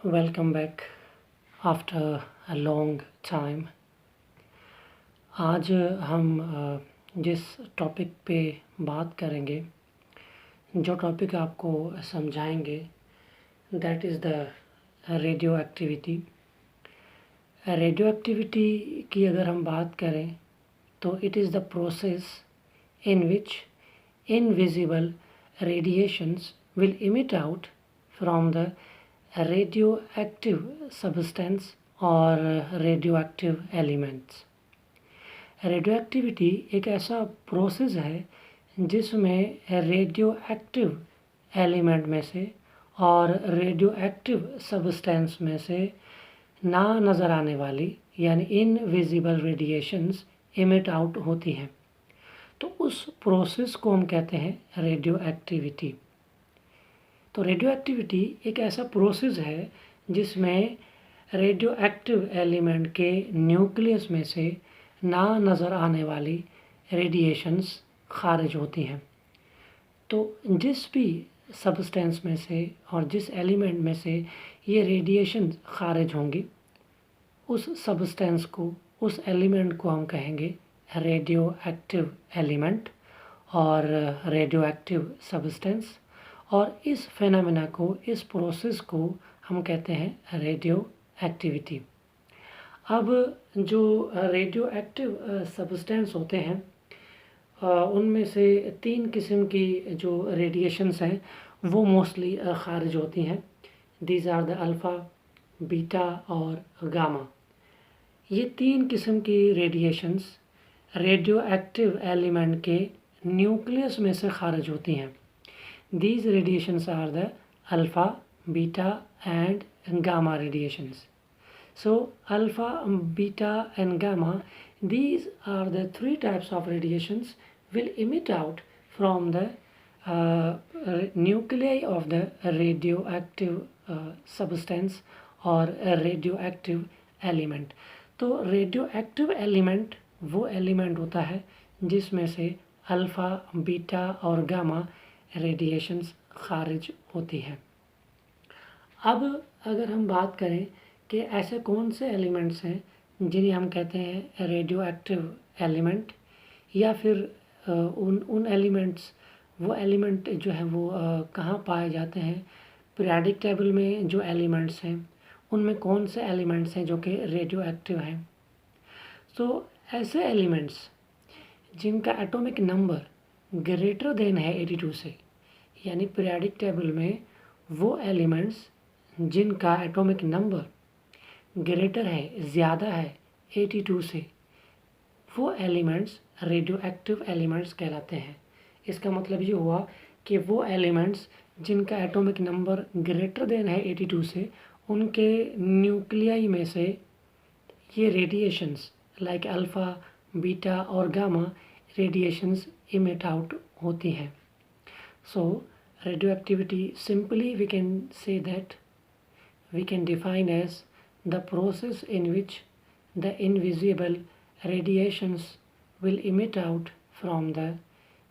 Welcome back after a long time. आज हम जिस टॉपिक पे बात करेंगे, जो टॉपिक आपको समझाएंगे, that is the radio activity. Radio activity की अगर हम बात करें तो it is the process in which invisible radiations will emit out from the radioactive substance or radioactive elements। Radioactivity एक ऐसा प्रोसेस है जिसमें रेडियो एक्टिव एलिमेंट में से और रेडियो एक्टिव सब्सटेंस में से ना नज़र आने वाली यानी इनविजिबल रेडिएशंस इमिट आउट होती हैं। तो उस प्रोसेस को हम कहते हैं रेडियो एक्टिविटी। तो रेडियो एक्टिविटी एक ऐसा प्रोसेस है जिसमें रेडियो एक्टिव एलिमेंट के न्यूक्लियस में से ना नज़र आने वाली रेडिएशंस खारिज होती हैं। तो जिस भी सब्सटेंस में से और जिस एलिमेंट में से ये रेडिएशन खारिज होंगी, उस सब्सटेंस को, उस एलिमेंट को हम कहेंगे रेडियो एक्टिव एलिमेंट और रेडियो एक्टिव सब्सटेंस। और इस फेनोमेना को, इस प्रोसेस को हम कहते हैं रेडियो एक्टिविटी। अब जो रेडियो एक्टिव सब्सटेंस होते हैं उनमें से 3 किस्म की जो रेडिएशंस हैं वो मोस्टली खारिज होती हैं। These are the alpha, beta और गामा। ये 3 किस्म की रेडिएशंस रेडियो एक्टिव एलिमेंट के न्यूक्लियस में से खारिज होती हैं। These radiations are the alpha, beta and gamma radiations. So alpha, beta and gamma, these are the 3 types of radiations will emit out from the nuclei of the radioactive substance or radioactive element। तो radioactive element वो element होता है जिसमें से alpha, beta और gamma radiations खारिज होती हैं। अब अगर हम बात करें कि ऐसे कौन से एलिमेंट्स हैं जिन्हें हम कहते हैं रेडियो एक्टिव एलिमेंट, या फिर उन एलिमेंट्स, वो एलिमेंट जो है वो कहाँ पाए जाते हैं, पीरियोडिक टेबल में जो एलिमेंट्स हैं उनमें कौन से एलिमेंट्स हैं जो कि रेडियो एक्टिव हैं। तो ऐसे एलिमेंट्स जिनका एटॉमिक नंबर ग्रेटर देन है 82 से, यानी पीरियोडिक टेबल में वो एलिमेंट्स जिनका एटॉमिक नंबर ग्रेटर है, ज़्यादा है 82 से, वो एलिमेंट्स रेडियो एक्टिव एलिमेंट्स कहलाते हैं। इसका मतलब ये हुआ कि वो एलिमेंट्स जिनका एटॉमिक नंबर ग्रेटर देन है 82 से, उनके न्यूक्लियाई में से ये रेडिएशंस लाइक अल्फ़ा, बीटा और गामा रेडिएशंस इमिट आउट होती हैं। So radioactivity simply we can say that we can define as the process in which the invisible radiations will emit out from the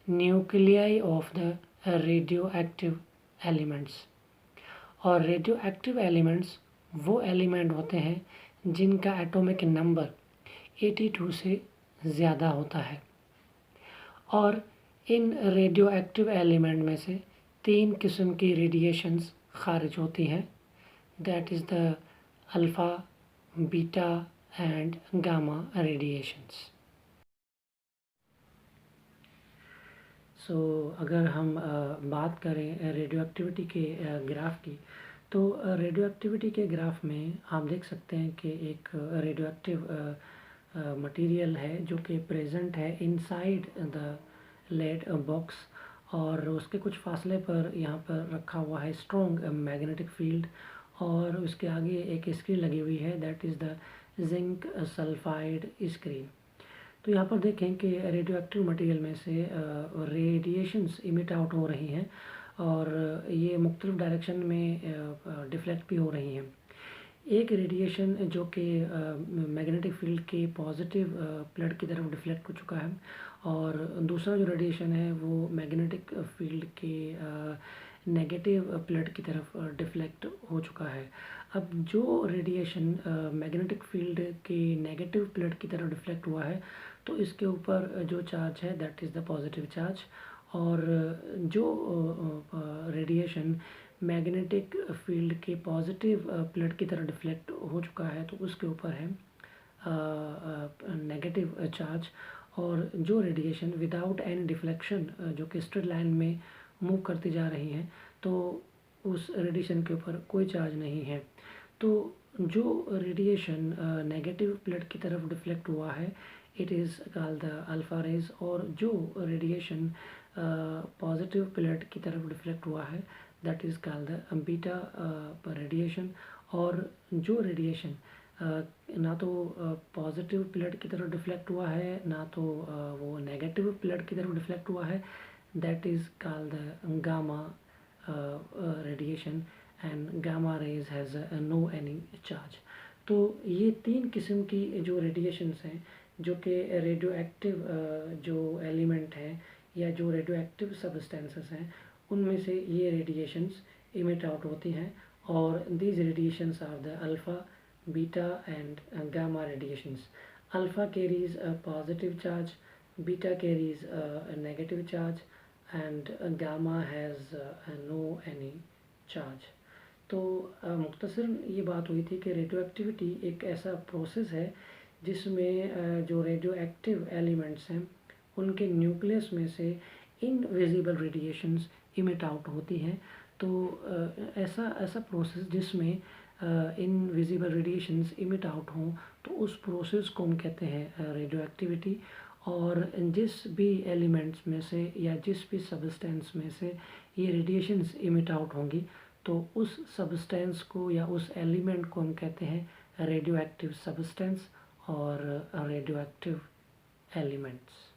nuclei of the radioactive elements। और radioactive elements वो element होते हैं जिनका atomic number 82 से ज़्यादा होता है। और इन रेडियोएक्टिव एलिमेंट में से 3 किस्म की रेडिएशंस खारिज होती हैं, that is the alpha, beta and gamma radiations। अगर हम बात करें रेडियो एक्टिविटी के ग्राफ की, तो रेडियो एक्टिविटी के ग्राफ में आप देख सकते हैं कि एक रेडियो एक्टिव मटेरियल है जो कि प्रेजेंट है इनसाइड द लेड बॉक्स, और उसके कुछ फासले पर यहाँ पर रखा हुआ है स्ट्रॉन्ग मैग्नेटिक फील्ड, और उसके आगे एक स्क्रीन लगी हुई है, that is the zinc sulphide screen. तो यहाँ पर देखें कि रेडियो एक्टिव मटेरियल में से रेडिएशंस इमिट आउट हो रही हैं और ये मुख्तलिफ डायरेक्शन में डिफ्लेक्ट भी हो रही हैं। एक रेडिएशन जो कि मैग्नेटिक फील्ड के पॉजिटिव प्लेट की तरफ डिफ्लेक्ट हो चुका है, और दूसरा जो रेडिएशन है वो मैग्नेटिक फील्ड के नेगेटिव प्लेट की तरफ डिफ्लेक्ट हो चुका है। अब जो रेडिएशन मैग्नेटिक फील्ड के नेगेटिव प्लेट की तरफ डिफ्लेक्ट हुआ है, तो इसके ऊपर जो चार्ज है that is the positive charge, और जो रेडिएशन मैग्नेटिक फील्ड के पॉजिटिव प्लेट की तरफ डिफ्लेक्ट हो चुका है तो उसके ऊपर है नेगेटिव चार्ज। और जो रेडिएशन विदाउट एनी डिफ्लेक्शन जो कि स्ट्रेट लाइन में मूव करती जा रही हैं, तो उस रेडिएशन के ऊपर कोई चार्ज नहीं है। तो जो रेडिएशन नेगेटिव प्लेट की तरफ डिफ्लेक्ट हुआ है it is called the alpha rays, और जो रेडिएशन पॉजिटिव प्लेट की तरफ डिफ्लेक्ट हुआ है that is called the beta radiation. और जो रेडिएशन ना तो पॉजिटिव प्लेट की तरफ डिफ्लेक्ट हुआ है ना तो वो नेगेटिव प्लेट की तरफ डिफ्लेक्ट हुआ है, that is called the gamma radiation, and gamma rays has no any charge. तो ये तीन किस्म की जो रेडिएशंस हैं जो कि रेडियो एक्टिव जो एलिमेंट हैं या जो रेडियो एक्टिव सब्सटेंसेस हैं उनमें से ये रेडिएशंस इमिट आउट होती हैं, और these radiations are the alpha, beta and gamma radiations. Alpha carries a positive charge, beta carries a negative charge, and gamma has no any charge. तो मुख्तसरन ये बात हुई थी कि रेडियो एक्टिविटी एक ऐसा प्रोसेस है जिसमें जो रेडियो एक्टिव एलिमेंट्स हैं उनके न्यूक्लियस में से इनविजिबल रेडिएशंस इमिट आउट होती हैं। तो ऐसा प्रोसेस जिसमें इनविजिबल रेडिएशंस इमिट आउट हों तो उस प्रोसेस को हम कहते हैं रेडियो एक्टिविटी। और जिस भी एलिमेंट्स में से या जिस भी सब्सटेंस में से ये रेडिएशंस इमिट आउट होंगी तो उस सब्सटेंस को या उस एलिमेंट को हम कहते हैं रेडियो एक्टिव सब्सटेंस और रेडियो एक्टिव एलिमेंट्स।